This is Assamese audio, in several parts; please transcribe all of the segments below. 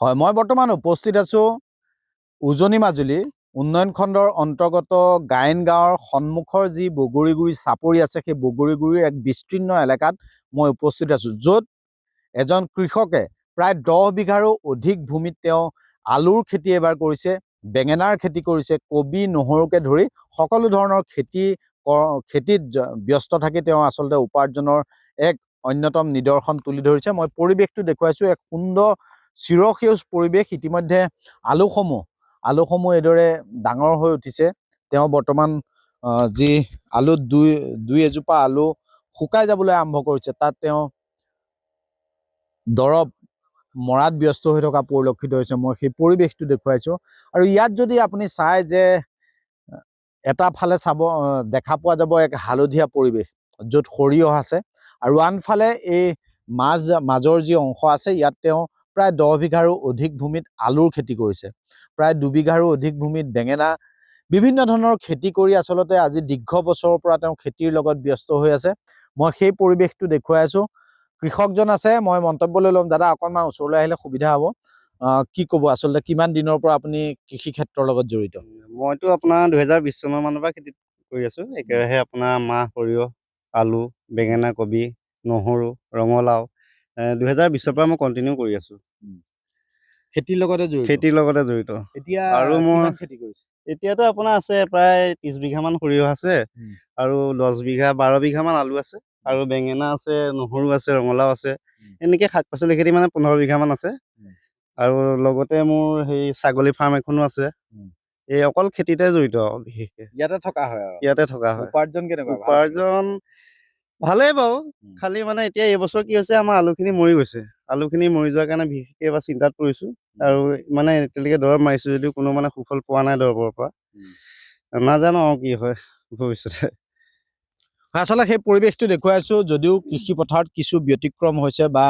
হয়, মই বৰ্তমান উপস্থিত আছোঁ উজনি মাজুলী উন্নয়ন খণ্ডৰ অন্তৰ্গত গায়ন গাঁৱৰ সন্মুখৰ যি বগৰীগুৰি চাপৰি আছে, সেই বগৰীগুৰিৰ এক বিস্তীৰ্ণ এলেকাত মই উপস্থিত আছোঁ, য'ত এজন কৃষকে প্ৰায় 10 বিঘাৰো অধিক ভূমিত তেওঁ আলুৰ খেতি এবাৰ কৰিছে, বেঙেনাৰ খেতি কৰিছে, কবি নহৰুকে ধৰি সকলো ধৰণৰ খেতিত ব্যস্ত থাকি তেওঁ আচলতে উপাৰ্জনৰ এক অন্যতম নিদৰ্শন তুলি ধৰিছে। মই পৰিৱেশটো দেখুৱাইছোঁ, এক সুন্দৰ চিৰসেউজ পৰিৱেশ। ইতিমধ্যে আলুসমূহ এইদৰে ডাঙৰ হৈ উঠিছে। তেওঁ বৰ্তমান যি আলুত দুই এজোপা আলু শুকাই যাবলৈ আৰম্ভ কৰিছে, তাত তেওঁ দৰৱ মৰাত ব্যস্ত হৈ থকা পৰিলক্ষিত হৈছে। মই সেই পৰিৱেশটো দেখুৱাইছোঁ। আৰু ইয়াত যদি আপুনি চাই যে এটা ফালে দেখা পোৱা যাব এক হালধীয়া পৰিৱেশ, য'ত সৰিয়হ আছে, আৰু আনফালে এই মাজৰ যি অংশ আছে, ইয়াত তেওঁ প্ৰায় 10 বিঘাৰো অধিক ভূমিত আলুৰ খেতি কৰিছে, প্ৰায় 2 বিঘাৰো অধিক ভূমিত বেঙেনা, বিভিন্ন ধৰণৰ খেতি কৰি আচলতে আজি দীৰ্ঘ বছৰৰ পৰা তেওঁ খেতিৰ লগত ব্যস্ত হৈ আছে। মই সেই পৰিৱেশটো দেখুৱাই আছোঁ। কৃষকজন আছে, মই মন্তব্য লৈ ল'ম। দাদা, অকণমান ওচৰলৈ আহিলে সুবিধা হ'ব। কি ক'ব, আচলতে কিমান দিনৰ পৰা আপুনি কৃষি ক্ষেত্ৰৰ লগত জড়িত? মইতো আপোনাৰ 2020 চনৰ মানৰ পৰা খেতি কৰি আছোঁ। একেৰাহে আপোনাৰ মাহ, সৰিয়হ, আলু, বেঙেনা, কবি, নহৰু, ৰঙালাও 2020ৰ পৰা মই কণ্টিনিউ কৰি আছোঁ। খেতিৰ লগতে জড়িত। এতিয়া আৰু মই কিমান খেতি কৰিছে? এতিয়াতো আপোনাৰ আছে প্ৰায় 30 বিঘামান সৰিয়হ আছে, আৰু 12 বিঘামান আলু আছে, আৰু বেঙেনা আছে, নহৰু আছে, ৰঙালাও আছে, এনেকৈ শাক পাচলি খেতি মানে 15 বিঘামান আছে। আৰু লগতে মোৰ সেই ছাগলী ফাৰ্ম এখনো আছে। এই অকল খেতিতে জড়িত বিশেষকে। ইয়াতে থকা হয়। উপাৰ্জন কেনেকুৱা? উপাৰ্জন ভালেই বাৰু, খালি মানে এতিয়া এইবছৰ কি হৈছে, আমাৰ আলুখিনি মৰি গৈছে। আলুখিনি মৰি যোৱাৰ কাৰণে বিশেষকৈ এবাৰ চিন্তাত পৰিছোঁ। আৰু মানে এতিয়ালৈকে দৰৱ মাৰিছোঁ যদিও কোনো মানে সুফল পোৱা নাই দৰৱৰ পৰা। নাজানো আৰু কি হয় ভৱিষ্যতে। আচলতে সেই পৰিৱেশটো দেখুৱাইছোঁ। যদিও কৃষি পথাৰত কিছু ব্যতিক্ৰম হৈছে বা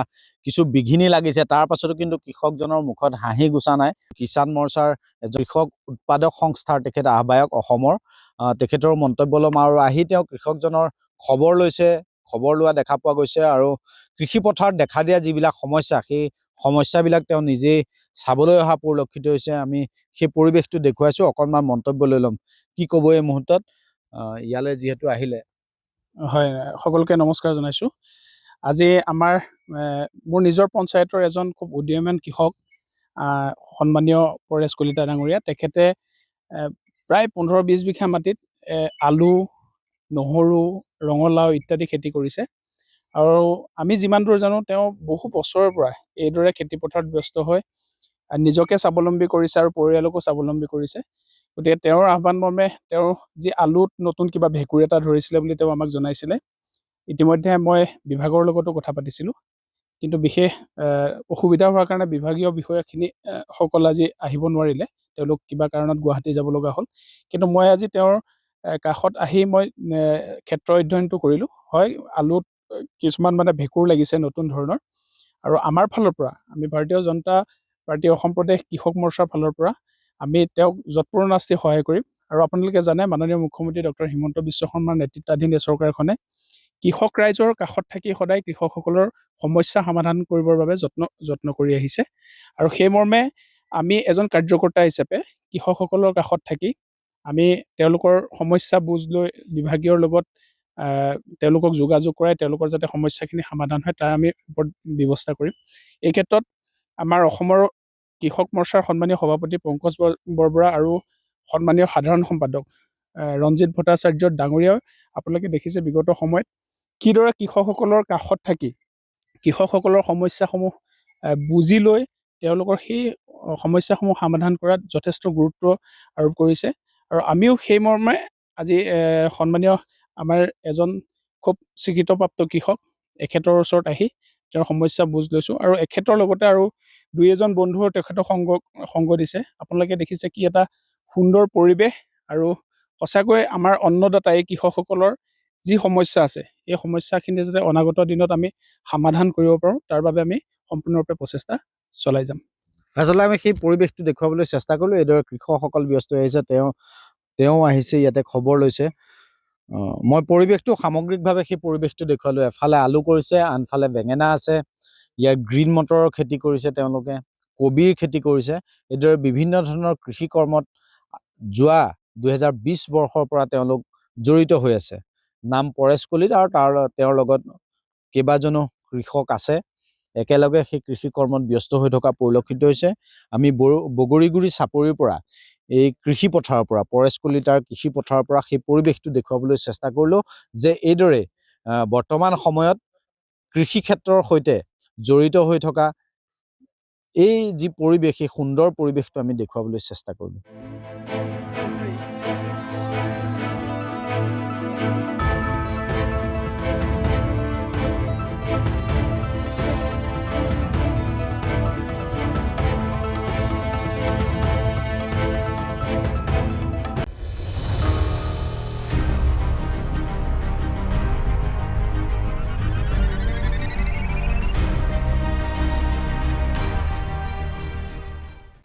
কিছু বিঘিনি লাগিছে, তাৰ পাছতো কিন্তু কৃষকজনৰ মুখত হাঁহি গুচা নাই। কিষাণ মৰ্চাৰ এজন কৃষক উৎপাদক সংস্থাৰ তেখেত আহ্বায়ক অসমৰ, তেখেতৰ মন্তব্য ল'ম। আৰু আহি তেওঁ কৃষকজনৰ খবৰ লৈছে, খবৰ লোৱা দেখা পোৱা গৈছে। আৰু কৃষি পথাৰত দেখা দিয়া যিবিলাক সমস্যা, সেই সমস্যাবিলাক তেওঁ নিজেই চাবলৈ অহা পৰিলক্ষিত হৈছে। আমি সেই পৰিৱেশটো দেখুৱাইছোঁ। অকণমান মন্তব্য লৈ ল'ম। কি ক'ব এই মুহূৰ্তত, ইয়ালৈ যিহেতু আহিলে? হয়, সকলোকে নমস্কাৰ জনাইছোঁ। আজি মোৰ নিজৰ পঞ্চায়তৰ এজন খুব উদীয়মান কৃষক, সন্মানীয় পৰেশ কলিতা ডাঙৰীয়া, তেখেতে প্ৰায় 15-20 বিঘা মাটিত আলু, নহৰু, ৰঙালাও ইত্যাদি খেতি কৰিছে। আৰু আমি যিমান দূৰ জানো, তেওঁ বহু বছৰৰ পৰা এইদৰে খেতি পথাৰত ব্যস্ত হৈ নিজকে স্বাৱলম্বী কৰিছে আৰু পৰিয়ালকো স্বাৱলম্বী কৰিছে। গতিকে তেওঁৰ আহ্বান মৰ্মে তেওঁৰ যি আলুত নতুন কিবা ভেঁকুৰ এটা ধৰিছিলে বুলি তেওঁ আমাক জনাইছিলে। ইতিমধ্যে মই বিভাগৰ লগতো কথা পাতিছিলোঁ, কিন্তু বিশেষ অসুবিধা হোৱাৰ কাৰণে বিভাগীয় বিষয়াখিনি সকল আজি আহিব নোৱাৰিলে। তেওঁলোক কিবা কাৰণত গুৱাহাটী যাব লগা হ'ল। কিন্তু মই আজি তেওঁৰ কাষত আহি মই ক্ষেত্ৰ অধ্যয়নটো কৰিলোঁ। হয়, আলুত কিছুমান মানে ভেঁকুৰ লাগিছে নতুন ধৰণৰ। আৰু আমাৰ ফালৰ পৰা, আমি ভাৰতীয় জনতা পাৰ্টি অসম প্ৰদেশ কৃষক মৰ্চাৰ ফালৰ পৰা আমি তেওঁক যৎপৰোনাস্তি সহায় কৰিম। আৰু আপোনালোকে জানে, মাননীয় মুখ্যমন্ত্ৰী ডক্টৰ হিমন্ত বিশ্ব শৰ্মাৰ নেতৃত্বাধীন এই চৰকাৰখনে কৃষক ৰাইজৰ কাষত থাকি সদায় কৃষকসকলৰ সমস্যা সমাধান কৰিবৰ বাবে যত্ন কৰি আহিছে। আৰু সেই মৰ্মে আমি এজন কাৰ্যকৰ্তা হিচাপে কৃষকসকলৰ কাষত থাকি আমি তেওঁলোকৰ সমস্যা বুজ লৈ বিভাগীয়ৰ লগত তেওঁলোকক যোগাযোগ কৰাই তেওঁলোকৰ যাতে সমস্যাখিনি সমাধান হয়, তাৰ আমি ওপৰত ব্যৱস্থা কৰিম। এই ক্ষেত্ৰত আমাৰ অসমৰ কৃষক মৰ্চাৰ সন্মানীয় সভাপতি পংকজ বৰবৰা আৰু সন্মানীয় সাধাৰণ সম্পাদক ৰঞ্জিত ভট্টাচাৰ্য ডাঙৰীয়াও আপোনালোকে দেখিছে বিগত সময়ত কিদৰে কৃষকসকলৰ কাষত থাকি কৃষকসকলৰ সমস্যাসমূহ বুজি লৈ তেওঁলোকৰ সেই সমস্যাসমূহ সমাধান কৰাত যথেষ্ট গুৰুত্ব আৰোপ কৰিছে। আৰু আমিও সেই মৰ্মে আজি সন্মানীয় আমাৰ এজন খুব স্বীকৃতপ্ৰাপ্ত কৃষক, এখেতৰ ওচৰত আহি তেওঁৰ সমস্যা বুজ লৈছোঁ। আৰু এখেতৰ লগতে আৰু 2-এজন বন্ধুও তেখেতক সংগ দিছে। আপোনালোকে দেখিছে কি এটা সুন্দৰ পৰিৱেশ। আৰু সঁচাকৈ আমাৰ অন্নদাতা এই কৃষকসকলৰ যি সমস্যা আছে, এই সমস্যাখিনি যাতে অনাগত দিনত আমি সমাধান কৰিব পাৰোঁ, তাৰ বাবে আমি সম্পূৰ্ণৰূপে প্ৰচেষ্টা চলাই যাম। আচলতে আমি সেই পৰিৱেশটো দেখুৱাবলৈ চেষ্টা কৰিলোঁ। এইদৰে কৃষকসকল ব্যস্ত হৈ আহিছে, তেওঁ আহিছে, ইয়াতে খবৰ লৈছে। মই পৰিৱেশটো সামগ্ৰিকভাৱে সেই পৰিৱেশটো দেখুৱালোঁ। এফালে আলু কৰিছে, আনফালে বেঙেনা আছে, ইয়াত গ্ৰীণ মটৰৰ খেতি কৰিছে তেওঁলোকে, কবিৰ খেতি কৰিছে। এইদৰে বিভিন্ন ধৰণৰ কৃষি কৰ্মত যোৱা 2020 বৰ্ষৰ পৰা তেওঁলোক জড়িত হৈ আছে। নাম পৰেশ কলিতা আৰু তেওঁৰ লগত কেইবাজনো কৃষক আছে। একেলগে সেই কৃষি কৰ্মত ব্যস্ত হৈ থকা পৰিলক্ষিত হৈছে। আমি বগৰীগুৰি চাপৰিৰ পৰা এই কৃষি পথাৰৰ পৰা পৰেশ কলিতাৰ কৃষি পথাৰৰ পৰা সেই পৰিৱেশটো দেখুৱাবলৈ চেষ্টা কৰিলোঁ যে এইদৰে বৰ্তমান সময়ত কৃষি ক্ষেত্ৰৰ সৈতে জড়িত হৈ থকা এই যি পৰিৱেশ, সেই সুন্দৰ পৰিৱেশটো আমি দেখুৱাবলৈ চেষ্টা কৰিলোঁ।